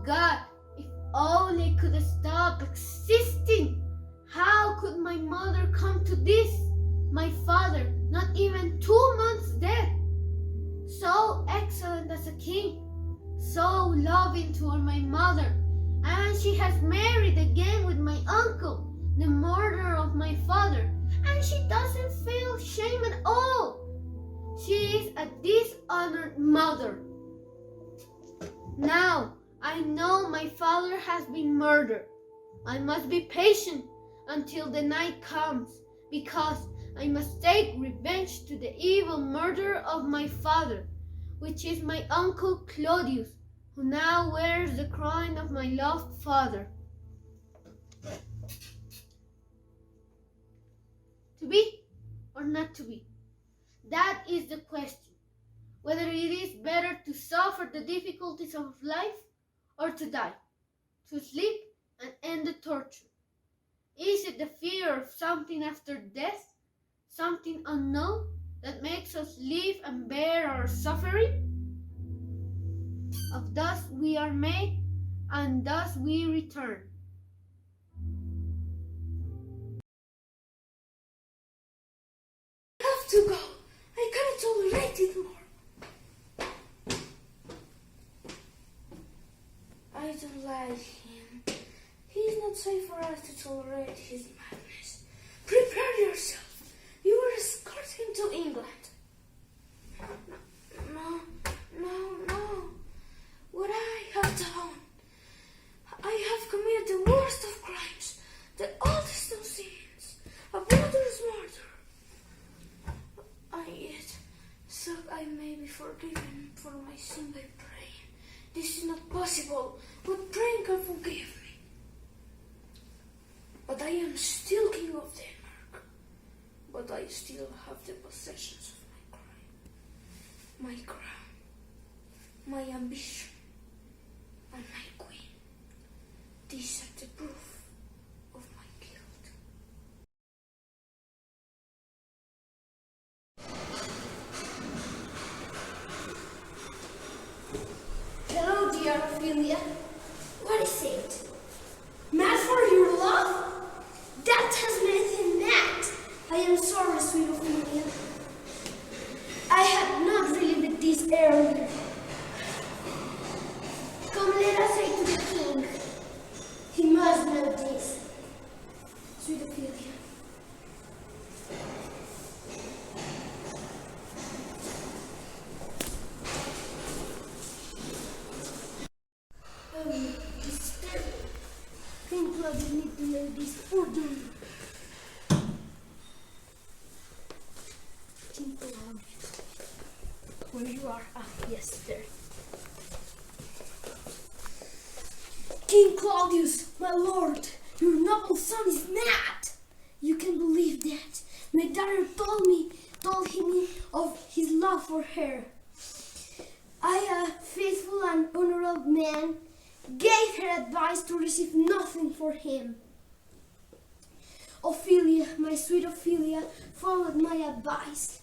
Oh God, if only could stop existing. How could my mother come to this? My father, not even 2 months dead. So excellent as a king, so loving toward my mother, and she has married again with my uncle, the murderer of my father, and she doesn't feel shame at all. She is a dishonored mother. Now I know my father has been murdered. I must be patient until the night comes, because I must take revenge to the evil murderer of my father, which is my uncle Claudius, who now wears the crown of my loved father. To be or not to be? That is the question. Whether it is better to suffer the difficulties of life or to die, to sleep and end the torture. Is it the fear of something after death, something unknown, that makes us live and bear our suffering? Of dust we are made, and thus we return. I have to go. I cannot tolerate it more. I don't like him. He is not safe for us to tolerate his madness. Prepare yourself. You will escort him to England. No. What I have done. I have committed the worst of crimes, the oldest of sins, a brother's murder. And yet, so I may be forgiven for my sin by praying. This is not possible, but praying can forgive me. But I am still king of Denmark. But I still have the possessions of my crown, my ambition, and my queen. These are the proof of my guilt. Hello, dear Ophelia. What is it? Mad for your love? That has made him mad. I am sorry, sweet Ophelia. I had not really with this earlier. Come, let us say to the king. He must know this. Sweet Ophelia. Oh, this is terrible. King Claudius need to know this urgently. King Claudius, where you are? Ah, yes, there. King Claudius, my lord, your noble son is mad. You can believe that. My daughter told him of his love for her. I, a faithful and honorable man, gave her advice to receive nothing for him. Ophelia, my sweet Ophelia, followed my advice,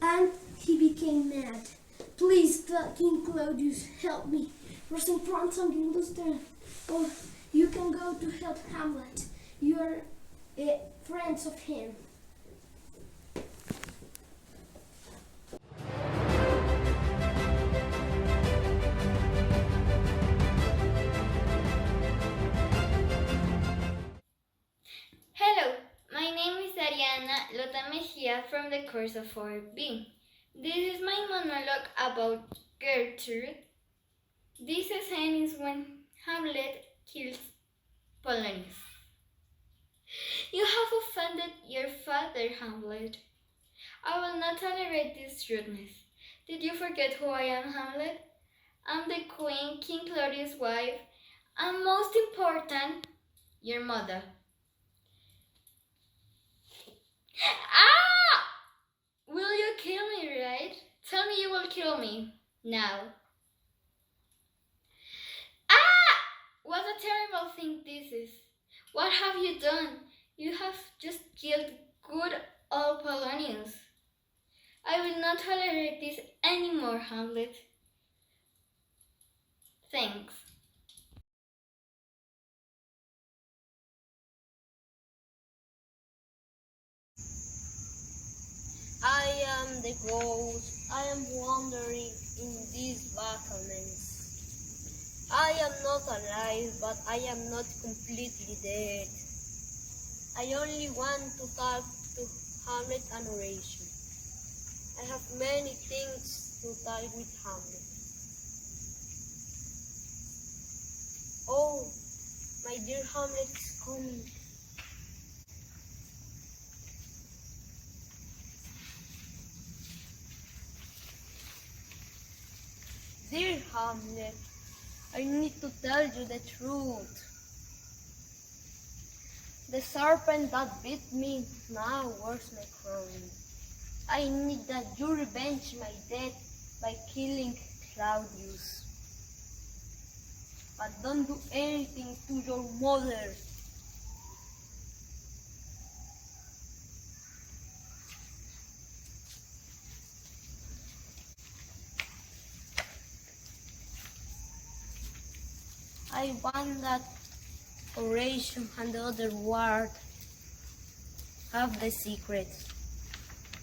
and he became mad. Please, King Claudius, help me. Rosencrantz and Guildenstern. Oh, you can go to help Hamlet. You are friends of him. Hello, my name is Ariana Lota Mejia from the course of 4B. This is my monologue about Gertrude. This scene is when Hamlet kills Polonius. You have offended your father, Hamlet. I will not tolerate this rudeness. Did you forget who I am, Hamlet? I'm the queen, King Claudius' wife, and most important, your mother. Ah! Will you kill me, right? Tell me you will kill me now. Ah! What a terrible thing this is. What have you done? You have just killed good old Polonius. I will not tolerate this anymore, Hamlet. Thanks. suppose I am wandering in these battlements. I am not alive, but I am not completely dead. I only want to talk to Hamlet and Horatio. I have many things to tell with Hamlet. Oh, my dear Hamlet is coming. Dear Hamlet, I need to tell you the truth. The serpent that bit me now wears my crown. I need that you revenge my death by killing Claudius. But don't do anything to your mother. I want that Horatio and the other ward have the secret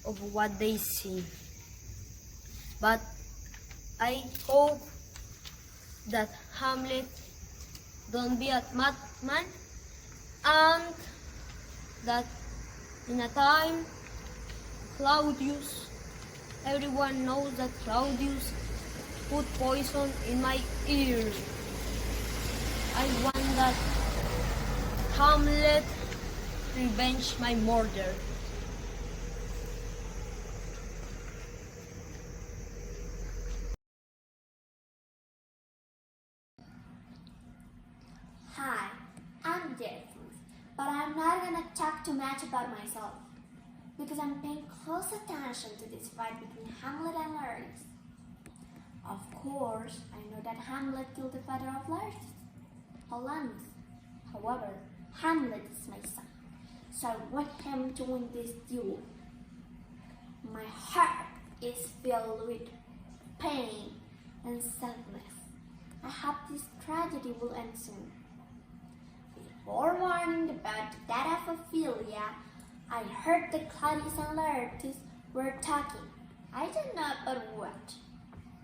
of what they see. But I hope that Hamlet don't be a madman and that in a time Claudius, everyone knows that Claudius put poison in my ear. I want that Hamlet revenge my murder. Hi, I'm Jeffrey, but I'm not gonna talk too much about myself because I'm paying close attention to this fight between Hamlet and Laertes. Of course, I know that Hamlet killed the father of Laertes, Paulanus. However, Hamlet is my son, so I want him to win this duel. My heart is filled with pain and sadness. I hope this tragedy will end soon. Before learning about the death of Ophelia, I heard that Claudius and Laertes were talking. I don't know about what.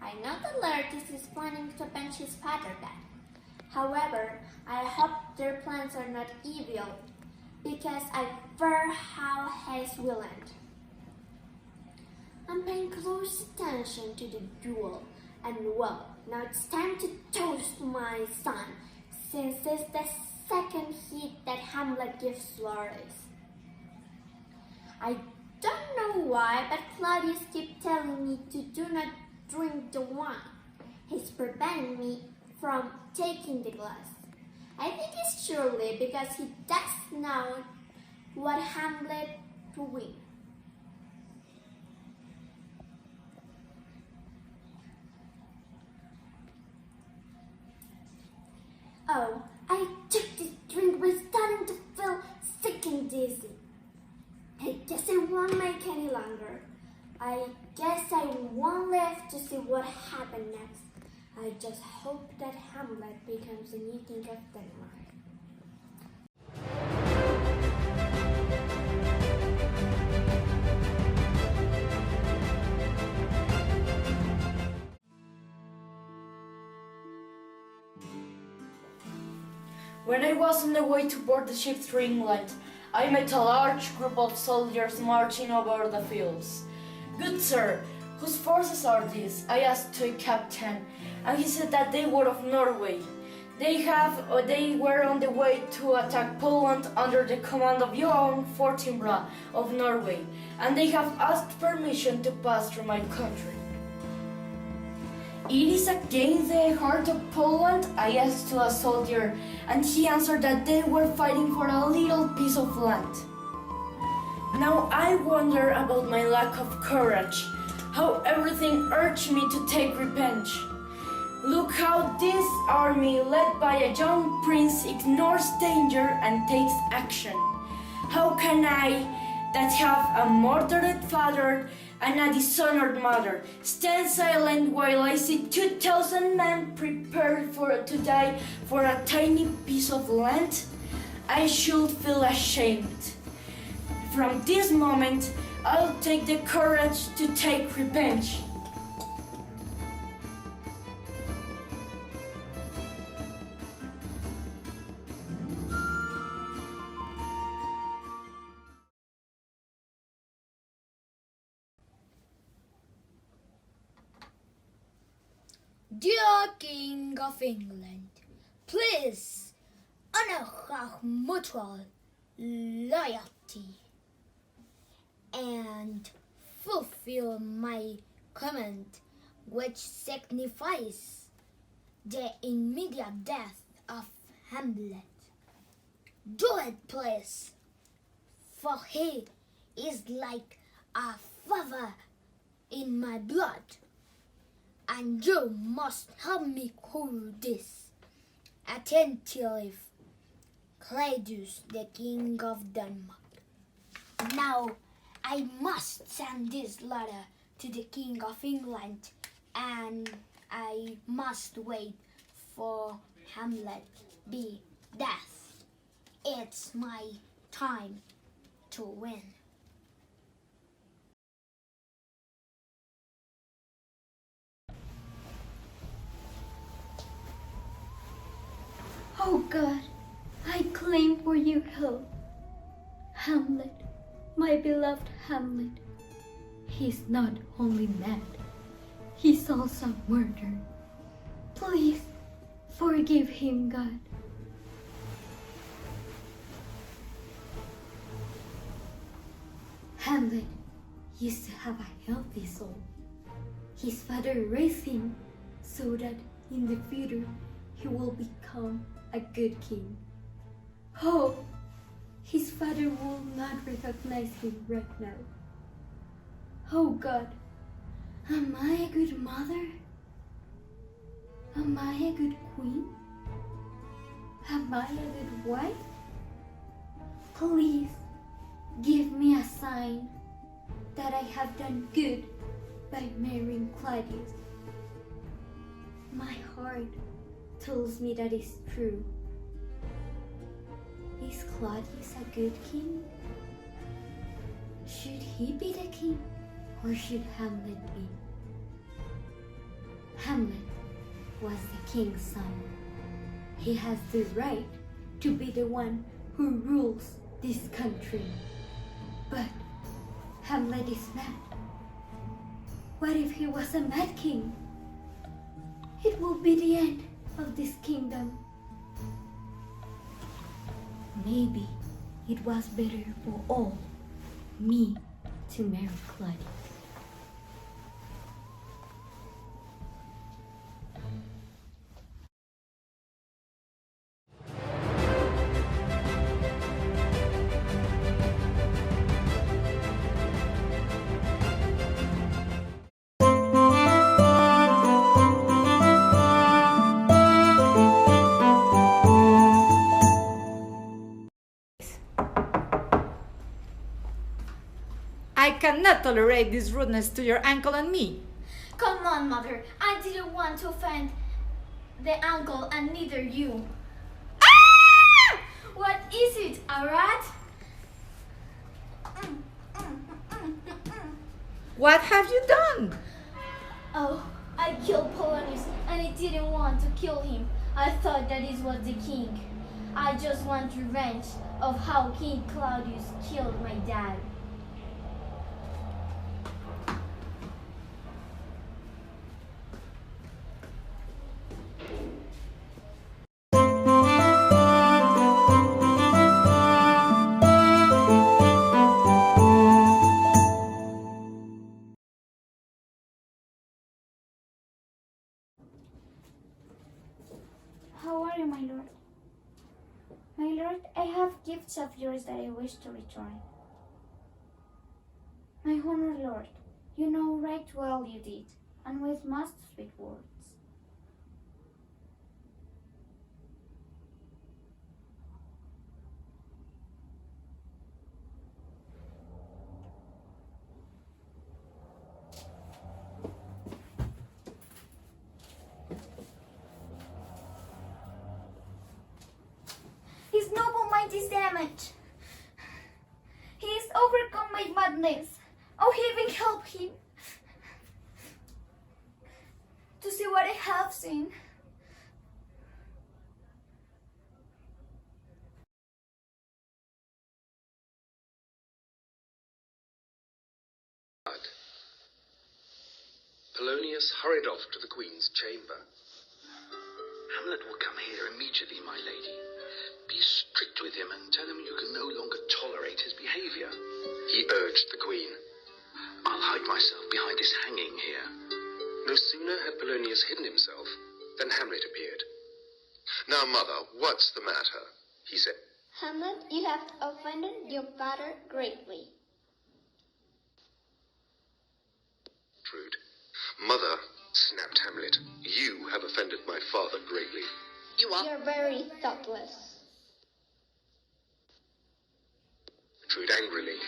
I know that Laertes is planning to avenge his father death. However, I hope their plans are not evil, because I fear how his will end. I'm paying close attention to the duel, and well, now it's time to toast my son, since it's the second hit that Hamlet gives Laertes. I don't know why, but Claudius keeps telling me to do not drink the wine. He's preventing me from taking the glass. I think it's surely because he does know what Hamlet to win. Oh, I took this drink by starting to feel sick and dizzy. I guess it won't make any longer. I guess I won't live to see what happened next. I just hope that Hamlet becomes the new king of Denmark. When I was on the way to board the ship through England, I met a large group of soldiers marching over the fields. "Good sir, whose forces are these?" I asked to a captain, and he said that they were of Norway. They were on the way to attack Poland under the command of Johan Fortinbras of Norway, and they have asked permission to pass through my country. "It is against the heart of Poland?" I asked to a soldier, and he answered that they were fighting for a little piece of land. Now I wonder about my lack of courage, how everything urged me to take revenge. Look how this army, led by a young prince, ignores danger and takes action. How can I, that have a murdered father and a dishonored mother, stand silent while I see 2,000 men prepared to die for a tiny piece of land? I should feel ashamed. From this moment, I'll take the courage to take revenge. Dear King of England, please honor our mutual loyalty and fulfill my command, which signifies the immediate death of Hamlet. Do it, please, for he is like a father in my blood, and you must help me through this. Attentive, Claudius, the King of Denmark. Now I must send this letter to the King of England, and I must wait for Hamlet be death. It's my time to win. Oh God, I claim for your help. Hamlet, my beloved Hamlet, he's not only mad, he's also murdered. Please forgive him, God. Hamlet used to have a healthy soul. His father raised him so that in the future he will become a good king. Oh, his father will not recognize him right now. Oh God, am I a good mother? Am I a good queen? Am I a good wife? Please give me a sign that I have done good by marrying Claudius. My heart tells me that is true. Is Claudius a good king? Should he be the king, or should Hamlet be? Hamlet was the king's son. He has the right to be the one who rules this country. But Hamlet is mad. What if he was a mad king? It will be the end of this kingdom. Maybe it was better for all me to marry Claudius. I cannot tolerate this rudeness to your uncle and me. Come on, mother. I didn't want to offend the uncle and neither you. Ah! What is it, a rat? What have you done? Oh, I killed Polonius and I didn't want to kill him. I thought that it was the king. I just want revenge of how King Claudius killed my dad. How are you, my lord? My lord, I have gifts of yours that I wish to return. My honor lord, you know right well you did, and with most sweet words. His noble mind is damaged. He is overcome by madness. I'll even help him to see what I have seen. Polonius hurried off to the Queen's chamber. Hamlet will come here immediately, my lady. Be strict with him and tell him you can no longer tolerate his behavior, he urged the Queen. I'll hide myself behind this hanging here. No sooner had Polonius hidden himself than Hamlet appeared. Now, Mother, what's the matter? He said. Hamlet, you have offended your father greatly. Trude. Mother, snapped Hamlet, you have offended my father greatly. You're very thoughtless. Trude angrily.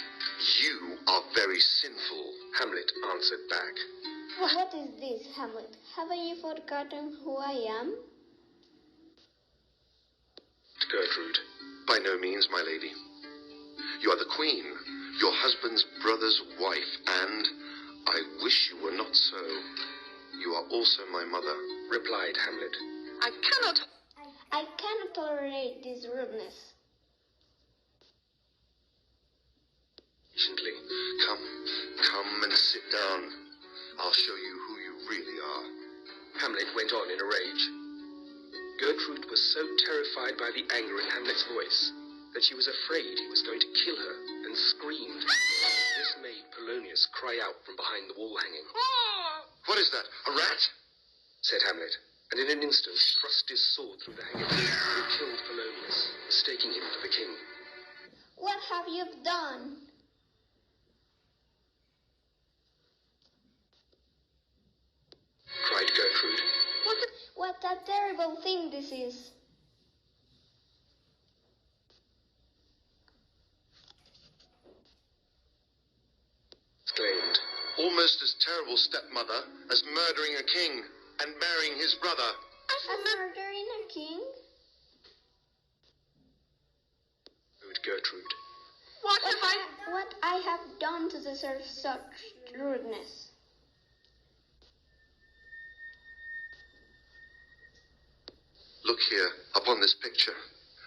You are very sinful, Hamlet answered back. What is this, Hamlet? Haven't you forgotten who I am? Gertrude, by no means, my lady. You are the Queen, your husband's brother's wife, and I wish you were not so. You are also my mother, replied Hamlet. I cannot tolerate this rudeness. Patiently, come and sit down. I'll show you who you really are. Hamlet went on in a rage. Gertrude was so terrified by the anger in Hamlet's voice that she was afraid he was going to kill her and screamed. This made Polonius cry out from behind the wall hanging. What is that, a rat? Said Hamlet, and in an instant thrust his sword through the hanging and killed Polonius, mistaking him for the king. What have you done? Cried Gertrude. What a terrible thing this is. Exclaimed, almost as terrible stepmother as murdering a king and marrying his brother. As murdering a king? Rude Gertrude. What I have done to deserve such rudeness? Look here, upon this picture,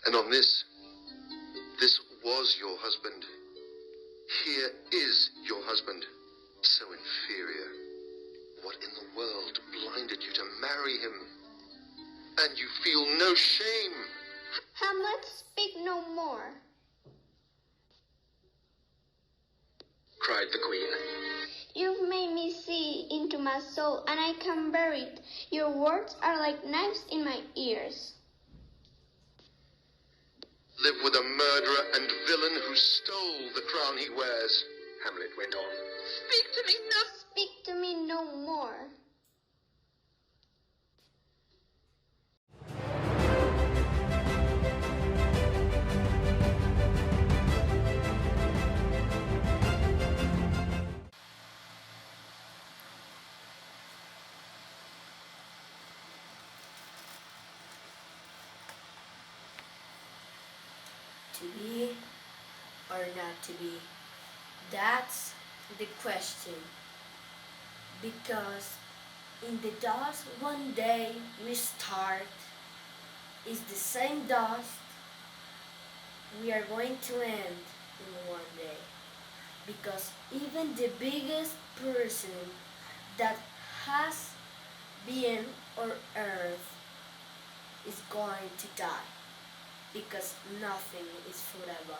and on this. This was your husband. Here is your husband. So inferior. What in the world blinded you to marry him? And you feel no shame. Hamlet, speak no more. Cried the Queen. You've made me see into my soul, and I can bear it. Your words are like knives in my ears. Live with a murderer and villain who stole the crown he wears, Hamlet went on. Speak to me no more. To be or not to be? That's the question. Because in the dust one day we start is the same dust we are going to end in one day. Because even the biggest person that has been on earth is going to die. Because nothing is forever.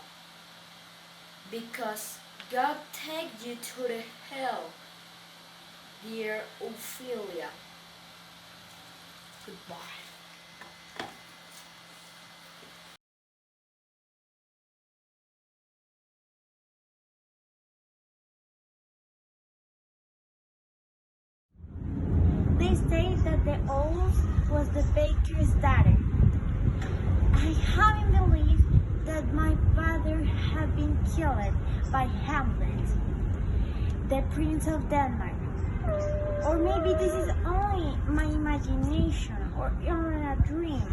Because God takes you to the hell, dear Ophelia. Goodbye. They say that the owl was the baker's daughter. I haven't believed that my father had been killed by Hamlet, the Prince of Denmark. Or maybe this is only my imagination or even a dream.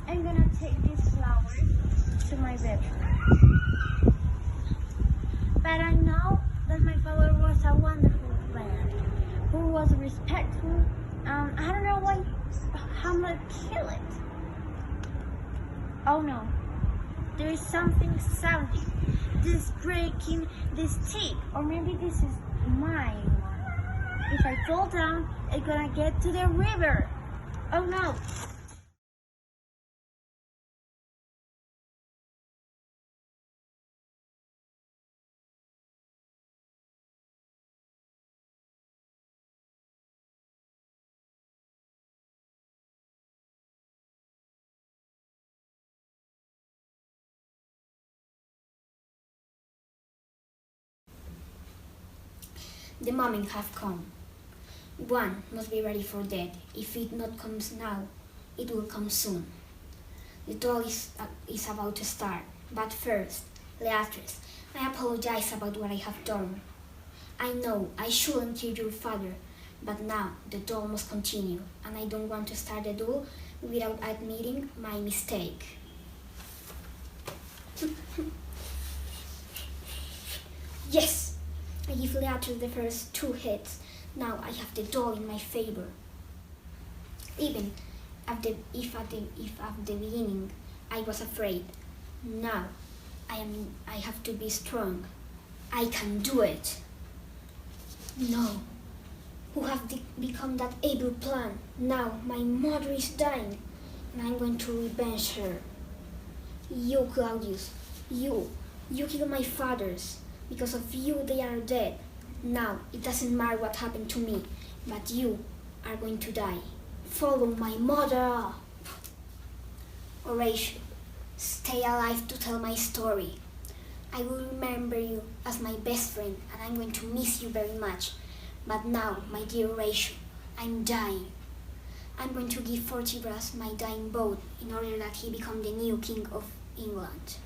I'm gonna take these flowers to my bedroom. But I know respectful. I don't know why Hamlet killed it. Oh no, there is something sounding. This breaking this stick, or maybe this is my one. If I fall down, I'm gonna get to the river. Oh no. The moment have come. One must be ready for death. If it not comes now, it will come soon. The duel is about to start. But first, Leatrice, I apologize about what I have done. I know I shouldn't kill your father, but now the duel must continue, and I don't want to start the duel without admitting my mistake. Yes! I give Leatrice the first 2 hits. Now I have the duel in my favor. Even if at the beginning I was afraid, now I have to be strong. I can do it. No. Who have become that able plan? Now my mother is dying, and I'm going to revenge her. You, Claudius, you killed my fathers. Because of you, they are dead. Now, it doesn't matter what happened to me, but you are going to die. Follow my mother. Horatio, stay alive to tell my story. I will remember you as my best friend, and I'm going to miss you very much. But now, my dear Horatio, I'm dying. I'm going to give Fortibras my dying vote in order that he become the new king of England.